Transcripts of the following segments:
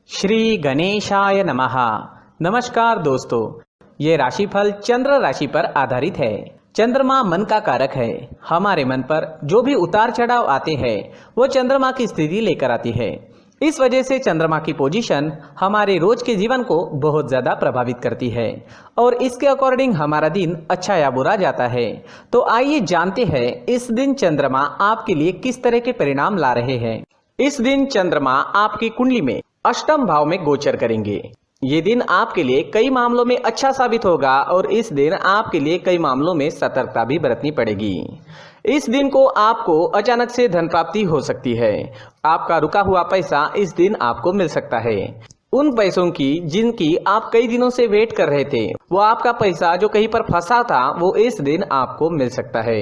श्री गणेशाय नमः। नमस्कार दोस्तों, ये राशिफल चंद्र राशि पर आधारित है। चंद्रमा मन का कारक है। हमारे मन पर जो भी उतार चढ़ाव आते हैं वो चंद्रमा की स्थिति लेकर आती है। इस वजह से चंद्रमा की पोजीशन हमारे रोज के जीवन को बहुत ज़्यादा प्रभावित करती है और इसके अकॉर्डिंग हमारा दिन अच्छा या बुरा जाता है। तो आइए जानते हैं इस दिन चंद्रमा आपके लिए किस तरह के परिणाम ला रहे हैं। इस दिन चंद्रमा आपकी कुंडली में अष्टम भाव में गोचर करेंगे। ये दिन आपके लिए कई मामलों में अच्छा साबित होगा और इस दिन आपके लिए कई मामलों में सतर्कता भी बरतनी पड़ेगी। इस दिन को आपको अचानक से धन प्राप्ति हो सकती है। आपका रुका हुआ पैसा इस दिन आपको मिल सकता है। उन पैसों की जिनकी आप कई दिनों से वेट कर रहे थे, वो आपका पैसा जो कहीं पर फंसा था वो इस दिन आपको मिल सकता है।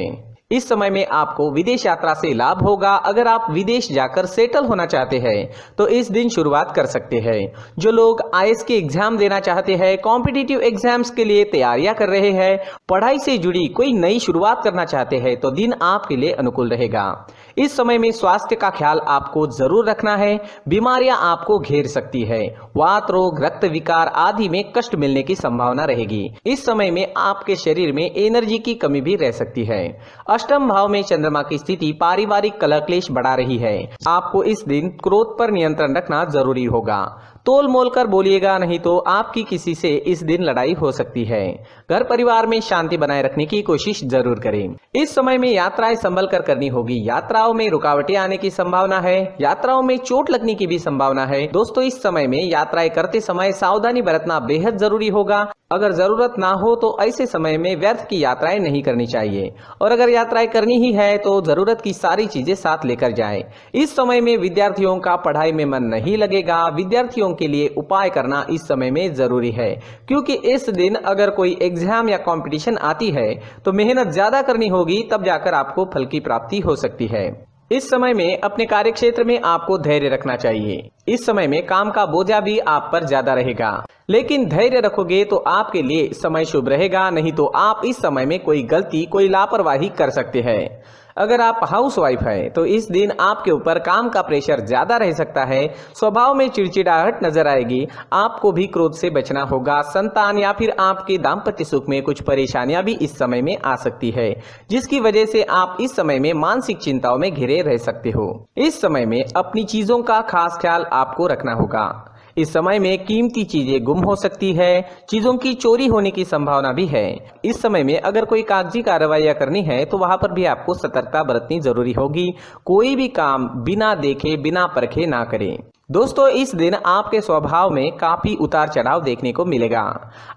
इस समय में आपको विदेश यात्रा से लाभ होगा। अगर आप विदेश जाकर सेटल होना चाहते हैं तो इस दिन शुरुआत कर सकते हैं। जो लोग आईएएस के एग्जाम देना चाहते हैं, कॉम्पिटिटिव एग्जाम्स के लिए तैयारियां कर रहे हैं, पढ़ाई से जुड़ी कोई नई शुरुआत करना चाहते हैं तो दिन आपके लिए अनुकूल रहेगा। इस समय में स्वास्थ्य का ख्याल आपको जरूर रखना है। बीमारियां आपको घेर सकती है। वात रोग, रक्त विकार आदि में कष्ट मिलने की संभावना रहेगी। इस समय में आपके शरीर में एनर्जी की कमी भी रह सकती है। अष्टम भाव में चंद्रमा की स्थिति पारिवारिक कलह क्लेश बढ़ा रही है। आपको इस दिन क्रोध पर नियंत्रण रखना जरूरी होगा। तोल मोल कर बोलिएगा, नहीं तो आपकी किसी से इस दिन लड़ाई हो सकती है। घर परिवार में शांति बनाए रखने की कोशिश जरूर करें। इस समय में यात्राएं संभल कर करनी होगी। यात्राओं में रुकावटें आने की संभावना है। यात्राओं में चोट लगने की भी संभावना है। दोस्तों, इस समय में यात्राएं करते समय सावधानी बरतना बेहद जरूरी होगा। अगर जरूरत ना हो तो ऐसे समय में व्यर्थ की यात्राएं नहीं करनी चाहिए और अगर यात्राएं करनी ही है तो जरूरत की सारी चीजें साथ लेकर जाएं। इस समय में विद्यार्थियों का पढ़ाई में मन नहीं लगेगा। विद्यार्थियों के लिए उपाय करना इस समय में जरूरी है, क्योंकि इस दिन अगर कोई एग्जाम या कंपटीशन आती है तो मेहनत ज्यादा करनी होगी, तब जाकर आपको फल की प्राप्ति हो सकती है। इस समय में अपने कार्य क्षेत्र में आपको धैर्य रखना चाहिए। इस समय में काम का बोझा भी आप पर ज्यादा रहेगा, लेकिन धैर्य रखोगे तो आपके लिए समय शुभ रहेगा। नहीं तो आप इस समय में कोई गलती, कोई लापरवाही कर सकते हैं। अगर आप हाउसवाइफ है तो इस दिन आपके ऊपर काम का प्रेशर ज्यादा रह सकता है। स्वभाव में चिड़चिड़ाहट नजर आएगी। आपको भी क्रोध से बचना होगा। संतान या फिर आपके दाम्पत्य सुख में कुछ परेशानियां भी इस समय में आ सकती है, जिसकी वजह से आप इस समय में मानसिक चिंताओं में घिरे रह सकते हो। इस समय में अपनी चीजों का खास ख्याल आपको रखना होगा। इस समय में कीमती चीजें गुम हो सकती है। चीजों की चोरी होने की संभावना भी है। इस समय में अगर कोई कागजी कार्रवाइयां करनी है तो वहां पर भी आपको सतर्कता बरतनी जरूरी होगी। कोई भी काम बिना देखे, बिना परखे ना करें। दोस्तों, इस दिन आपके स्वभाव में काफी उतार चढ़ाव देखने को मिलेगा।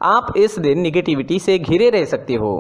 आप इस दिन निगेटिविटी से घिरे रह सकते हो।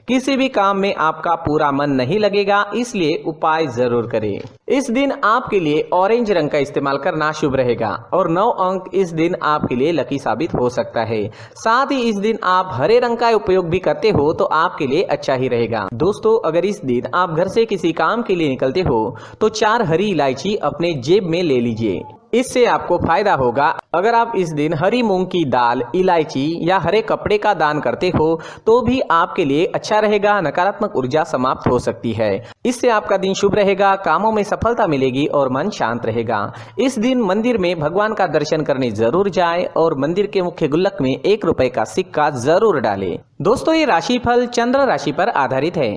किसी भी काम में आपका पूरा मन नहीं लगेगा, इसलिए उपाय जरूर करें। इस दिन आपके लिए ऑरेंज रंग का इस्तेमाल करना शुभ रहेगा और 9 अंक इस दिन आपके लिए लकी साबित हो सकता है। साथ ही इस दिन आप हरे रंग का उपयोग भी करते हो तो आपके लिए अच्छा ही रहेगा। दोस्तों, अगर इस दिन आप घर से किसी काम के लिए निकलते हो तो 4 हरी इलायची अपने जेब में ले लीजिए। इससे आपको फायदा होगा। अगर आप इस दिन हरी मूंग की दाल, इलायची या हरे कपड़े का दान करते हो तो भी आपके लिए अच्छा रहेगा। नकारात्मक ऊर्जा समाप्त हो सकती है। इससे आपका दिन शुभ रहेगा, कामों में सफलता मिलेगी और मन शांत रहेगा। इस दिन मंदिर में भगवान का दर्शन करने जरूर जाएं और मंदिर के मुख्य गुल्लक में 1 रुपए का सिक्का जरूर डालें। दोस्तों, ये राशिफल चंद्र राशि पर आधारित है,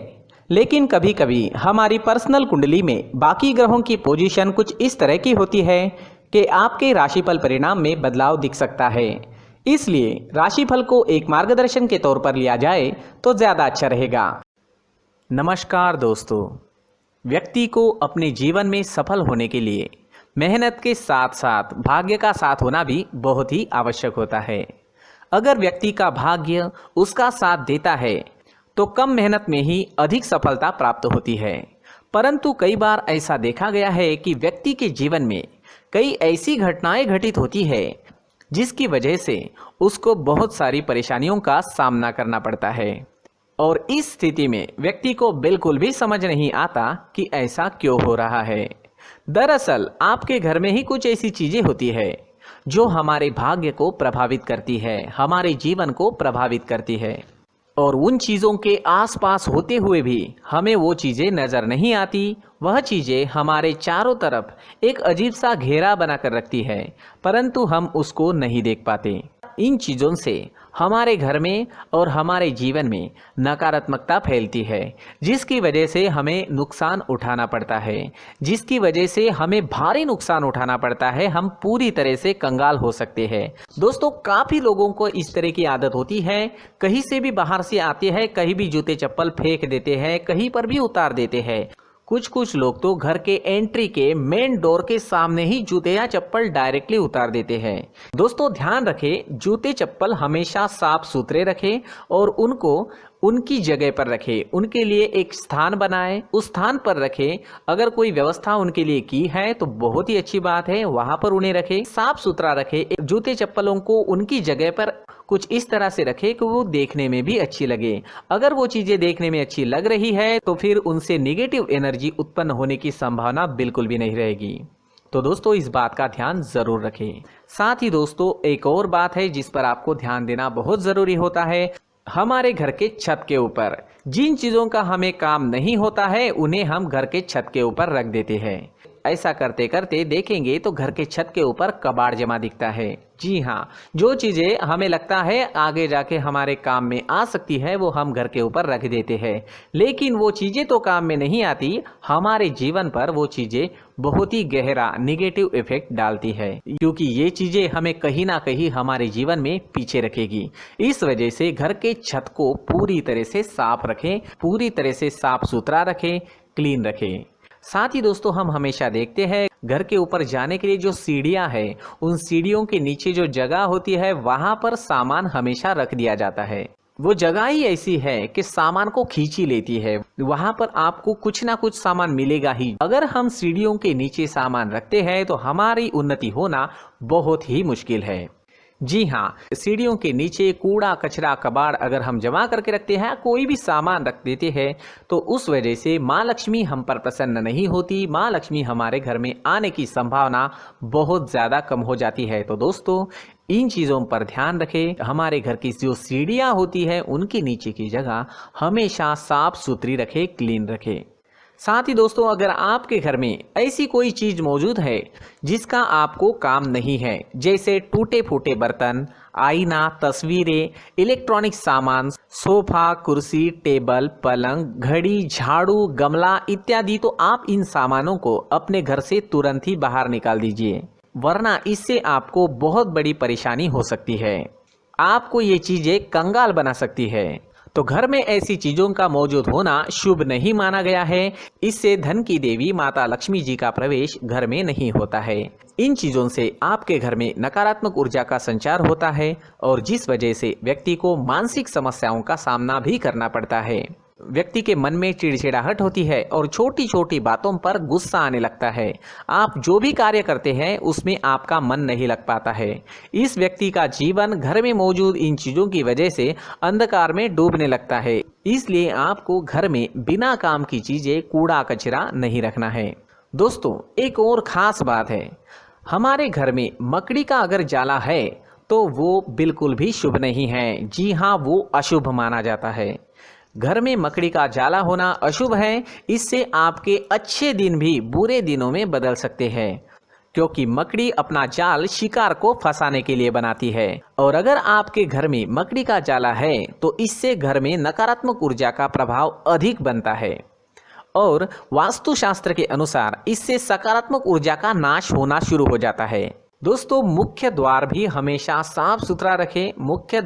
लेकिन कभी कभी हमारी पर्सनल कुंडली में बाकी ग्रहों की पोजीशन कुछ इस तरह की होती है कि आपके राशिफल परिणाम में बदलाव दिख सकता है। इसलिए राशिफल को एक मार्गदर्शन के तौर पर लिया जाए तो ज्यादा अच्छा रहेगा। नमस्कार दोस्तों, व्यक्ति को अपने जीवन में सफल होने के लिए मेहनत के साथ साथ भाग्य का साथ होना भी बहुत ही आवश्यक होता है। अगर व्यक्ति का भाग्य उसका साथ देता है तो कम मेहनत में ही अधिक सफलता प्राप्त होती है। परंतु कई बार ऐसा देखा गया है कि व्यक्ति के जीवन में कई ऐसी घटनाएं घटित होती है जिसकी वजह से उसको बहुत सारी परेशानियों का सामना करना पड़ता है और इस स्थिति में व्यक्ति को बिल्कुल भी समझ नहीं आता कि ऐसा क्यों हो रहा है। दरअसल आपके घर में ही कुछ ऐसी चीजें होती है जो हमारे भाग्य को प्रभावित करती है, हमारे जीवन को प्रभावित करती है और उन चीज़ों के आसपास होते हुए भी हमें वो चीज़ें नज़र नहीं आती। वह चीज़ें हमारे चारों तरफ एक अजीब सा घेरा बनाकर रखती है, परंतु हम उसको नहीं देख पाते। इन चीज़ों से हमारे घर में और हमारे जीवन में नकारात्मकता फैलती है, जिसकी वजह से हमें नुकसान उठाना पड़ता है, जिसकी वजह से हमें भारी नुकसान उठाना पड़ता है। हम पूरी तरह से कंगाल हो सकते हैं। दोस्तों, काफ़ी लोगों को इस तरह की आदत होती है, कहीं से भी बाहर से आते हैं, कहीं भी जूते चप्पल फेंक देते हैं, कहीं पर भी उतार देते हैं। कुछ लोग तो घर के एंट्री के मेन डोर के सामने ही जूते या चप्पल डायरेक्टली उतार देते हैं। दोस्तों, ध्यान रखें, जूते चप्पल हमेशा साफ सुथरे रखें और उनको उनकी जगह पर रखें। उनके लिए एक स्थान बनाएं, उस स्थान पर रखें। अगर कोई व्यवस्था उनके लिए की है तो बहुत ही अच्छी बात है, वहां पर उन्हें रखें, साफ सुथरा रखें। जूते चप्पलों को उनकी जगह पर कुछ इस तरह से रखें कि वो देखने में भी अच्छी लगे। अगर वो चीज़ें देखने में अच्छी लग रही है तो फिर उनसे नेगेटिव एनर्जी उत्पन्न होने की संभावना बिल्कुल भी नहीं रहेगी। तो दोस्तों, इस बात का ध्यान ज़रूर रखें। साथ ही दोस्तों, एक और बात है जिस पर आपको ध्यान देना बहुत ज़रूरी होता है। हमारे घर के छत के ऊपर जिन चीज़ों का हमें काम नहीं होता है, उन्हें हम घर के छत के ऊपर रख देते हैं। ऐसा करते करते देखेंगे तो घर के छत के ऊपर कबाड़ जमा दिखता है। जी हाँ, जो चीज़ें हमें लगता है आगे जाके हमारे काम में आ सकती है, वो हम घर के ऊपर रख देते हैं। लेकिन वो चीज़ें तो काम में नहीं आती, हमारे जीवन पर वो चीज़ें बहुत ही गहरा नेगेटिव इफेक्ट डालती है, क्योंकि ये चीज़ें हमें कहीं ना कहीं हमारे जीवन में पीछे रखेगी। इस वजह से घर के छत को पूरी तरह से साफ रखें, पूरी तरह से साफ सुथरा रखें, क्लीन रखें। साथ ही दोस्तों, हम हमेशा देखते हैं घर के ऊपर जाने के लिए जो सीढ़ियां हैं, उन सीढ़ियों के नीचे जो जगह होती है वहां पर सामान हमेशा रख दिया जाता है। वो जगह ही ऐसी है कि सामान को खींची लेती है, वहां पर आपको कुछ ना कुछ सामान मिलेगा ही। अगर हम सीढ़ियों के नीचे सामान रखते हैं तो हमारी उन्नति होना बहुत ही मुश्किल है। जी हाँ, सीढ़ियों के नीचे कूड़ा कचरा कबाड़ अगर हम जमा करके रखते हैं, कोई भी सामान रख देते हैं, तो उस वजह से माँ लक्ष्मी हम पर प्रसन्न नहीं होती। माँ लक्ष्मी हमारे घर में आने की संभावना बहुत ज़्यादा कम हो जाती है। तो दोस्तों, इन चीज़ों पर ध्यान रखें। हमारे घर की जो सीढ़ियाँ होती है उनके नीचे की जगह हमेशा साफ सुथरी रखें, क्लीन रखें। साथ ही दोस्तों, अगर आपके घर में ऐसी कोई चीज़ मौजूद है जिसका आपको काम नहीं है, जैसे टूटे फूटे बर्तन, आईना, तस्वीरें, इलेक्ट्रॉनिक सामान, सोफा, कुर्सी, टेबल, पलंग, घड़ी, झाड़ू, गमला इत्यादि, तो आप इन सामानों को अपने घर से तुरंत ही बाहर निकाल दीजिए, वरना इससे आपको बहुत बड़ी परेशानी हो सकती है। आपको ये चीज़ें कंगाल बना सकती है। तो घर में ऐसी चीजों का मौजूद होना शुभ नहीं माना गया है। इससे धन की देवी माता लक्ष्मी जी का प्रवेश घर में नहीं होता है। इन चीजों से आपके घर में नकारात्मक ऊर्जा का संचार होता है और जिस वजह से व्यक्ति को मानसिक समस्याओं का सामना भी करना पड़ता है। व्यक्ति के मन में चिड़चिड़ाहट होती है और छोटी छोटी बातों पर गुस्सा आने लगता है। आप जो भी कार्य करते हैं उसमें आपका मन नहीं लग पाता है। इस व्यक्ति का जीवन घर में मौजूद इन चीज़ों की वजह से अंधकार में डूबने लगता है। इसलिए आपको घर में बिना काम की चीज़ें, कूड़ा कचरा नहीं रखना है। दोस्तों, एक और ख़ास बात है, हमारे घर में मकड़ी का अगर जाला है तो वो बिल्कुल भी शुभ नहीं है। जी हाँ, वो अशुभ माना जाता है। घर में मकड़ी का जाला होना अशुभ है। इससे आपके अच्छे दिन भी बुरे दिनों में बदल सकते हैं, क्योंकि मकड़ी अपना जाल शिकार को फंसाने के लिए बनाती है। और अगर आपके घर में मकड़ी का जाला है तो इससे घर में नकारात्मक ऊर्जा का प्रभाव अधिक बनता है और वास्तुशास्त्र के अनुसार इससे सकारात्मक ऊर्जा का नाश होना शुरू हो जाता है। दोस्तों, मुख्य द्वार भी हमेशा साफ सुथरा रखें। मुख्य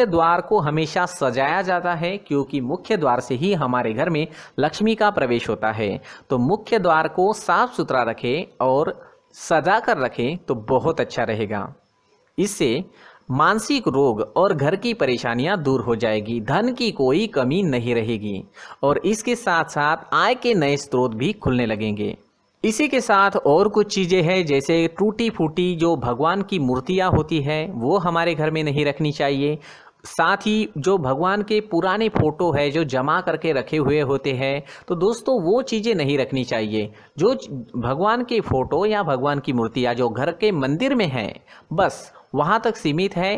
द्वार को हमेशा सजाया जाता है, क्योंकि मुख्य द्वार से ही हमारे घर में लक्ष्मी का प्रवेश होता है। तो मुख्य द्वार को साफ सुथरा रखें और सजा कर रखें तो बहुत अच्छा रहेगा। इससे मानसिक रोग और घर की परेशानियां दूर हो जाएगी, धन की कोई कमी नहीं रहेगी और इसके साथ साथ आय के नए स्रोत भी खुलने लगेंगे। इसी के साथ और कुछ चीज़ें हैं, जैसे टूटी फूटी जो भगवान की मूर्तियां होती है वो हमारे घर में नहीं रखनी चाहिए। साथ ही जो भगवान के पुराने फोटो है जो जमा करके रखे हुए होते हैं, तो दोस्तों वो चीज़ें नहीं रखनी चाहिए। जो भगवान के फोटो या भगवान की मूर्तियां जो घर के मंदिर में हैं, बस वहाँ तक सीमित है।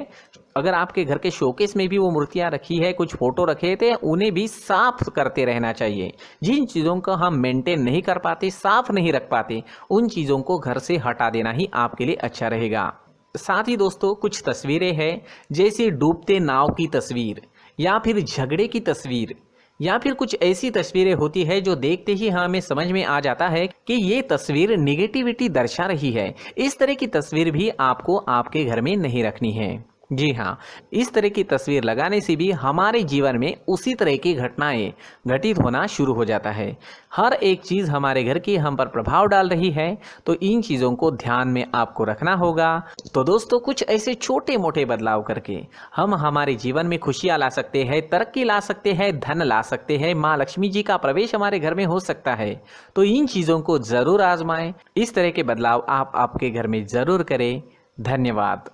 अगर आपके घर के शोकेस में भी वो मूर्तियाँ रखी है, कुछ फोटो रखे थे, उन्हें भी साफ करते रहना चाहिए। जिन चीज़ों को हम मेंटेन नहीं कर पाते, साफ नहीं रख पाते, उन चीज़ों को घर से हटा देना ही आपके लिए अच्छा रहेगा। साथ ही दोस्तों कुछ तस्वीरें हैं, जैसे डूबते नाव की तस्वीर या फिर झगड़े की तस्वीर या फिर कुछ ऐसी तस्वीरें होती है जो देखते ही हमें समझ में आ जाता है कि ये तस्वीर निगेटिविटी दर्शा रही है। इस तरह की तस्वीर भी आपको आपके घर में नहीं रखनी है। जी हाँ, इस तरह की तस्वीर लगाने से भी हमारे जीवन में उसी तरह की घटनाएं घटित होना शुरू हो जाता है। हर एक चीज़ हमारे घर की हम पर प्रभाव डाल रही है, तो इन चीज़ों को ध्यान में आपको रखना होगा। तो दोस्तों कुछ ऐसे छोटे मोटे बदलाव करके हम हमारे जीवन में खुशियाँ ला सकते हैं, तरक्की ला सकते हैं, धन ला सकते हैं, माँ लक्ष्मी जी का प्रवेश हमारे घर में हो सकता है। तो इन चीज़ों को ज़रूर आजमाएं। इस तरह के बदलाव आप आपके घर में ज़रूर करें। धन्यवाद।